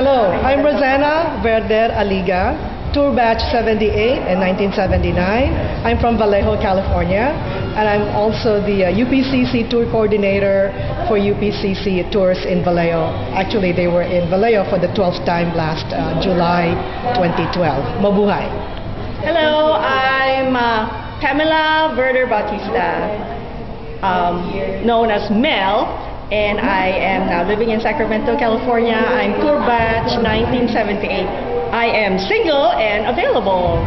Hello, I'm Rosanna Verder Aliga, Tour Batch 78 in 1979. I'm from Vallejo, California, and I'm also the UPCC Tour Coordinator for UPCC Tours in Vallejo. Actually, they were in Vallejo for the 12th time last July 2012. Mabuhay! Hello, I'm Pamela Verder Bautista, known as Mel. And I am now living in Sacramento, California. I'm Tour Batch 1978. I am single and available.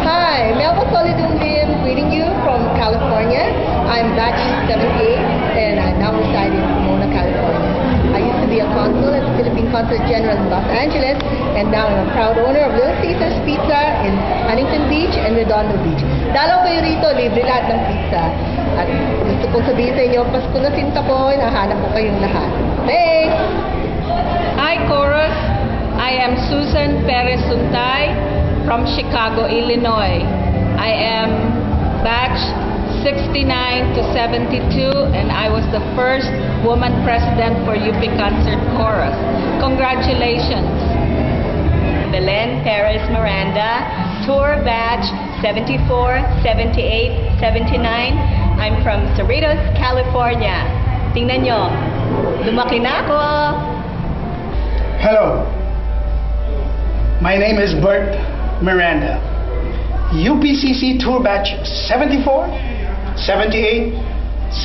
Hi, Melba Solidulim greeting you from California. I'm Batch 78 and I now reside in Pomona, California. I used to be a consul at the Philippine Consulate General in Los Angeles, and now I'm a proud owner of Little Caesars Pizza in Huntington Beach and Redondo Beach. Dalaw kayo rito, libre lahat ng pizza. At gusto kong sabihin sa inyo, Pasko na sinta ko, nahanap ko kayong lahat. Thanks! Hi, Chorus. I am Susan Perez Suntay from Chicago, Illinois. I am batch 69 to 72, and I was the first woman president for UP Concert Chorus. Congratulations. Belen Perez Miranda, Tour Batch 74, 78, 79. I'm from Cerritos, California. Tingnan nyo, lumaki na ako. Hello, my name is Bert Miranda, UPCC Tour Batch 74, 78,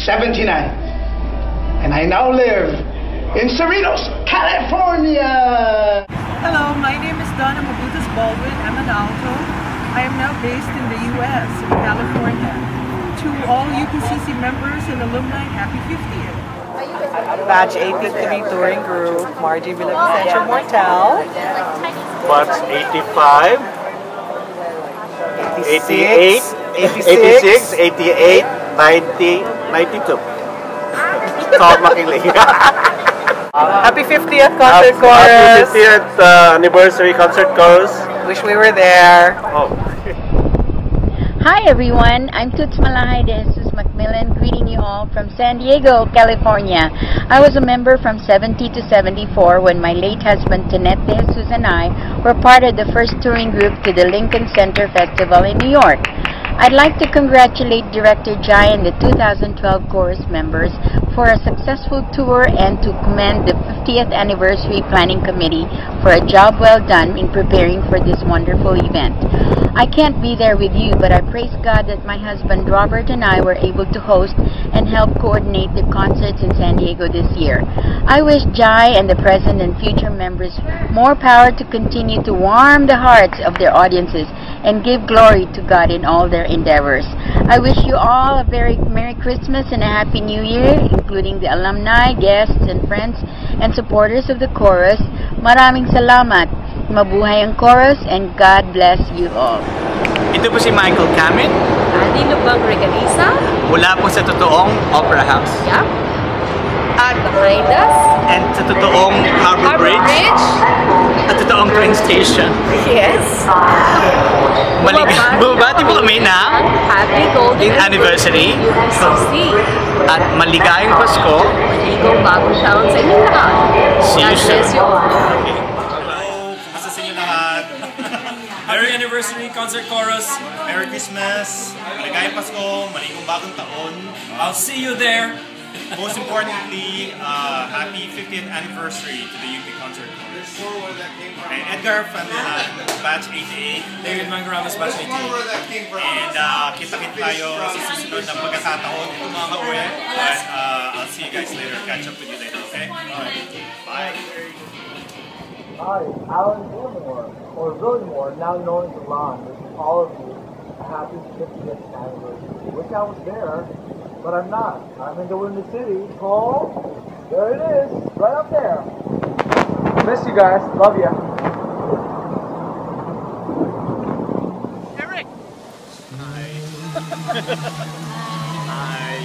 79, and I now live in Cerritos, California. Hello, my name is Donna Mabutas Baldwin. I'm an alto. I am now based in the U.S., in California. To all UPCC members and alumni, happy 50th. Batch 83 touring group, Margie Villavicencio Mortel. Batch 85, 88, 86, 88, 90, 92. Tawag makilig. Happy 50th Concert Chorus! Happy 50th anniversary Concert Chorus. Wish we were there. Oh. Hi everyone, I'm Toots Malahay de Jesus Macmillan, greeting you all from San Diego, California. I was a member from 70 to 74 when my late husband Tinette de Jesus and I were part of the first touring group to the Lincoln Center Festival in New York. I'd like to congratulate Director Jai and the 2012 chorus members for a successful tour and to commend the 50th Anniversary Planning Committee for a job well done in preparing for this wonderful event. I can't be there with you, but I praise God that my husband Robert and I were able to host and help coordinate the concerts in San Diego this year. I wish Jai and the present and future members more power to continue to warm the hearts of their audiences and give glory to God in all their endeavors. I wish you all a very Merry Christmas and a Happy New Year, including the alumni, guests, and friends and supporters of the chorus. Maraming salamat. Mabuhay ang chorus and God bless you all. Ito po si Michael Camin. Andy Lubang Regalisa. Mula po sa totoong Opera House. Yeah. At behind us. And sa totoong Harbor Bridge. At totoong train station. Yes. Bumabati po kami na Happy Golden Anniversary. At maligayang Pasko. Maligong bagong taon sa inyo lahat. See you soon. Merry Anniversary Concert Chorus. Merry Christmas. Maligayang Pasko. Maligong bagong taon. I'll see you there. Most importantly, happy 50th anniversary to the UP Concert Chorus. And Edgar Fandilan, Batch 88. David Mangramas, Batch 88. And kita-kit tayo sa susunod na pagkakataon. Ito mga ka-uwi. But I'll see you guys later. Catch up with you later, okay? Bye. Hi, Alan Gilmore, or Williamore, now known as Alon, wishing all of you a happy 50th anniversary. Wish I was there, but I'm not. I'm in the Windy City. Cole, there it is, right up there. Miss you guys, love ya. Eric! Hi. Hi.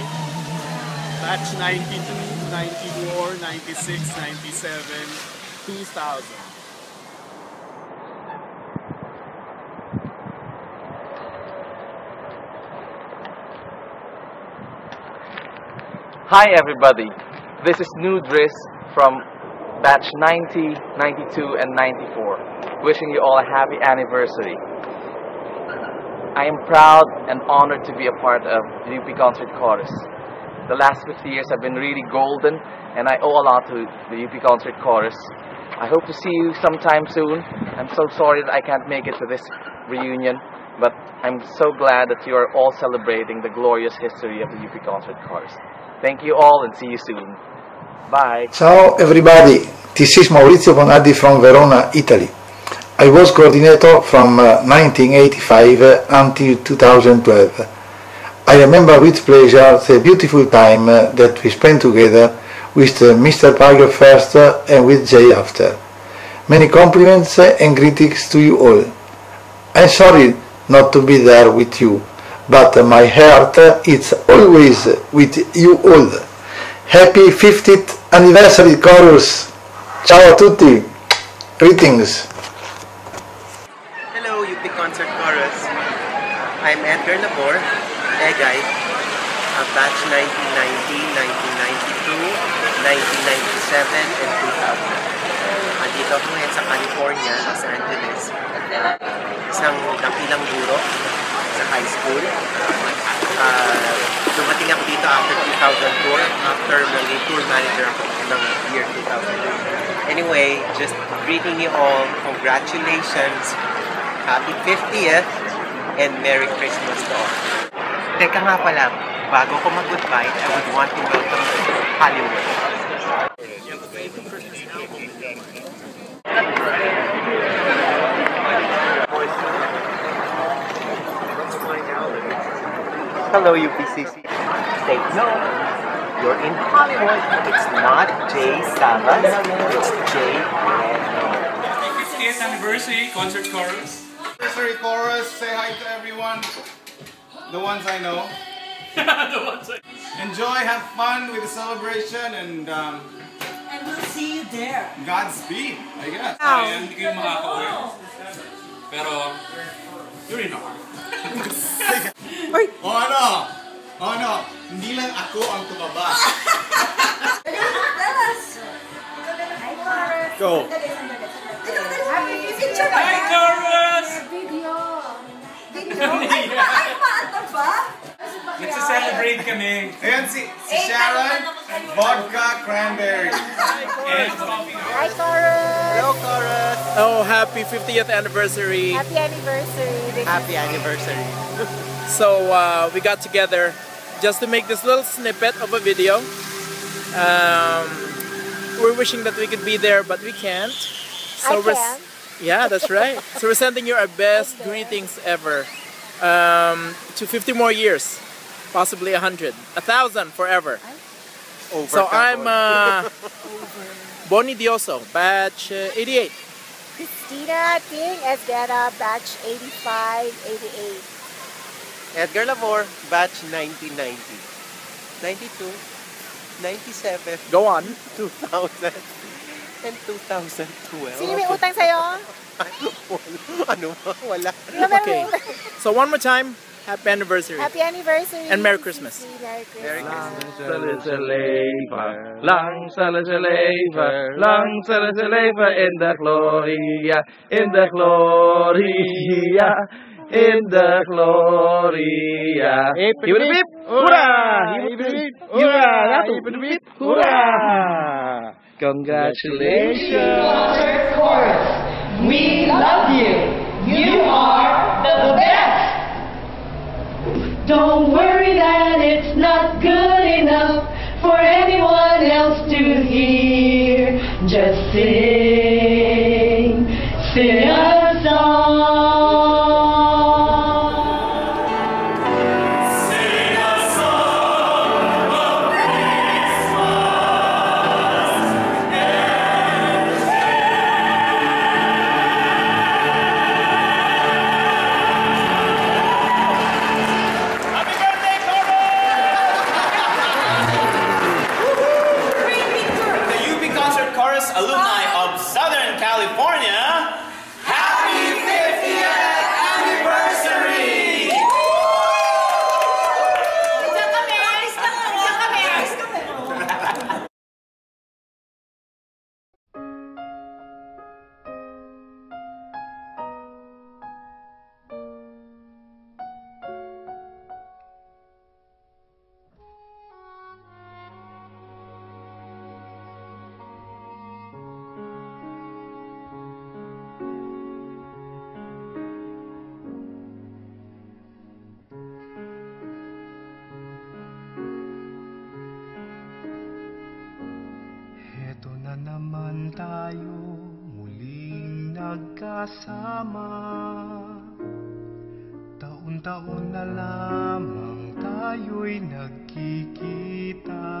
Batch 92, 94, 96, 97. 2000. Hi everybody, this is Nudris from batch 90, 92, and 94. Wishing you all a happy anniversary. I am proud and honored to be a part of the UP Concert Chorus. The last 50 years have been really golden, and I owe a lot to the UP Concert Chorus. I hope to see you sometime soon. I'm so sorry that I can't make it to this reunion, but I'm so glad that you are all celebrating the glorious history of the UP Concert Chorus. Thank you all and see you soon. Bye. Ciao everybody, this is Maurizio Bonardi from Verona, Italy. I was coordinator from 1985 until 2012. I remember with pleasure the beautiful time that we spent together with Mr. Parker first and with Jay after. Many compliments and greetings to you all. I'm sorry not to be there with you, but my heart is always with you all. Happy 50th anniversary chorus! Ciao a tutti! Greetings! Hello UP Concert Chorus. I'm Edgar Labor, Egay, batch 1990, 1992, 1997, and 2000. Andito ako ngayon sa California, Los Angeles. Isang dakilang guro sa high school. Dumating ako dito after 2004, after maging tour manager ako ng year 2000. Anyway, just greeting you all, congratulations, happy 50th, and Merry Christmas to all. Teka nga pala, bago ko mag-goodbye, I would want to welcome Hollywood. Hello UPCC. Take note, you're in Hollywood. It's not Jay Salas, it's Jay Leno. 50th anniversary concert chorus. Anniversary chorus, say hi to everyone. The ones I know. The ones I Enjoy, have fun with the celebration, and we'll see you there. Godspeed, I guess. Ayan, hindi kayo makaka-uwi. Pero, you're in our O ano, hindi lang ako ang tumaba. Go. Hi, Chorus! Nagsa-celebrate kami. Ayan si Sharon, vodka cranberry. Hi, Chorus! Hello, Chorus! Oh, happy 50th anniversary. Happy anniversary. Happy anniversary. So we got together just to make this little snippet of a video. We're wishing that we could be there, but we can't. So yeah, that's right. So we're sending you our best greetings ever to 50 more years, possibly 100, 1,000 forever. So I'm Boni Dioso, batch 88. Christina Ting Esguera, batch 85, 88. Edgar Labor, batch 1990, 92, 97. Go on. 2000 and 2012. Sino may utang sa'yo? Ano ba? Wala. Okay. So one more time, happy anniversary. Happy anniversary. And Merry Christmas. Merry Christmas. Lang Salasalever, Lang Salasalever, in the Gloria, in the Gloria, in the Gloria. Hip hip hip, hurrah! Hip hip hip, hurrah! Hip hip hip, hurrah! Congratulations! Concert Chorus, we love you. You are the best. Don't worry that it's not good enough for anyone else to hear. Just sing, sing a song. Alumni of Southern California, happy 50th anniversary! nagkasama. Taon-taon na lamang tayo'y nagkikita,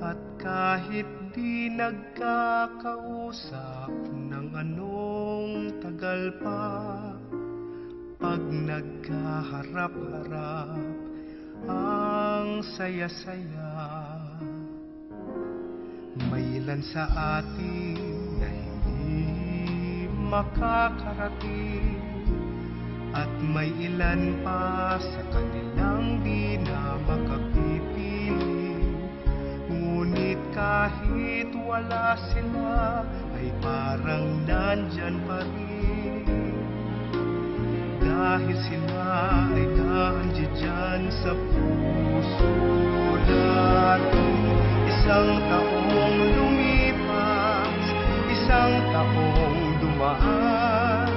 at kahit di nagkakausap ng anong tagal pa, pag nagkaharap-harap ang saya-saya. May ilan sa atin na hindi makakarating, at may ilan pa sa kanilang di na makapipiling. Ngunit kahit wala sila, ay parang nandyan pa rin. Dahil sila ay nandiyan sa puso natin. Isang taong lumipas, isang taong dumaan,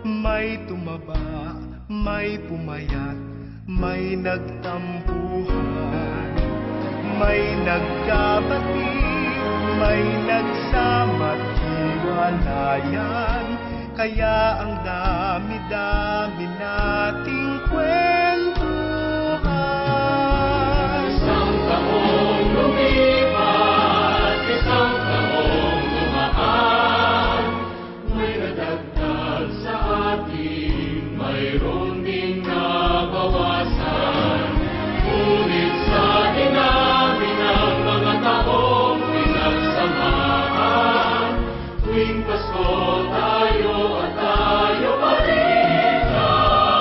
may tumaba, may pumayat, may nagtampuhan, may nagkabati, may nagsama't hiwalayan. Kaya ang dami-dami nating kwentuhan. Isang taong lumipas, isang taong dumaan, may nadagdag sa atin, mayroon ding nabawasan. Ngunit sa dinami ng mga taong pinagsamahan, tuwing Pasko tayo at tayo pa rin lahat.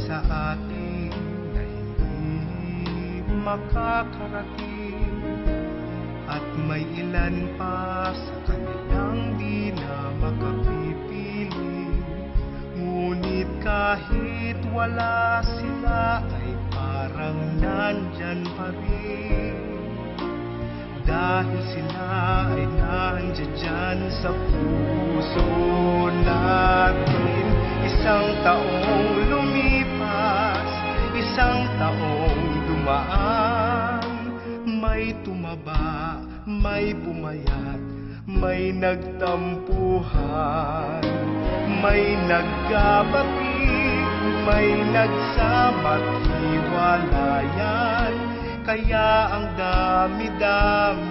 Sa atin na hindi makakarating, at may ilan pa sa kanilang di na makapipiling. Ngunit kahit wala sila, ay parang nandyan pa rin. Dahil sila ay nandiyan sa puso natin. Isang taong lumipas, isang taong dumaan, may tumaba, may pumayat, may nagtampuhan, may nagkabati, may nagsama't hiwalayan. Kaya ang dami-dami